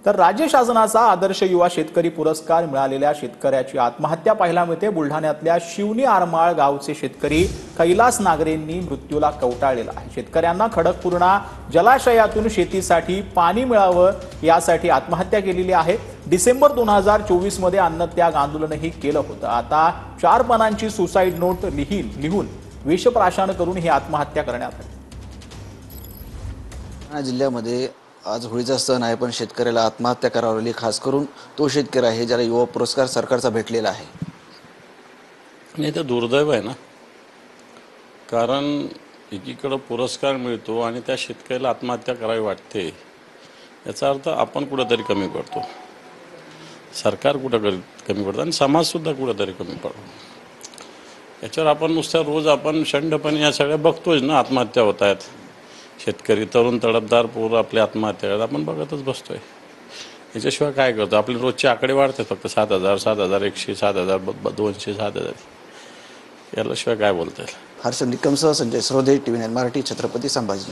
तर राज्य शासनाचा आदर्श युवा शेतकरी पुरस्कार मिळालेल्या शेतकऱ्याची आत्महत्या पाहायला मिळते। बुलढाण्यातल्या शिवनी आरमाळ गावचे शेतकरी कैलास नागरेंनी मृत्यूला कवटाळलेला आहे। शेतकऱ्यांना खडकपूर्णा जलाशयातून शेतीसाठी पाणी मिळावं यासाठी आत्महत्या केलेली आहे। डिसेंबर 2024 मध्ये अन्नत्याग आंदोलनही केलं होतं। आता 4 पानांची सुसाईड नोट लिहून विषप्राशन करून ही आत्महत्या करण्यात आली। जिल्ह्यामध्ये आज होळीचा सण आहे, पण शेतकऱ्याला आत्महत्या करावी लागली। खास करून तो शेतकरी आहे ज्याला युवा पुरस्कार सरकारचा भेटलेला आहे। नाही, तर दुर्दैव आहे ना, कारण एकीकडे पुरस्कार मिळतो आणि त्या शेतकऱ्याला आत्महत्या करावी वाटते, याचा अर्थ आपण कुठेतरी कमी पडतो, सरकार कुठं कमी पडतं आणि समाजसुद्धा कुठेतरी कमी पडतो। याच्यावर आपण नुसत्या रोज आपण शंडपणे या सगळ्या बघतोच ना, आत्महत्या होत आहेत, शेतकरी तरुण तडफदार पोरं आपली आत्महत्या करतात, आपण बघतच बसतोय। याच्याशिवाय काय करतो? आपले रोजचे आकडे वाढतात फक्त 7,000, 7,100, 7,200, 7,000, याला शिवाय काय बोलता येईल? हर्ष निकमसह संजय सरोदे, TV9 मराठी, छत्रपती संभाजी।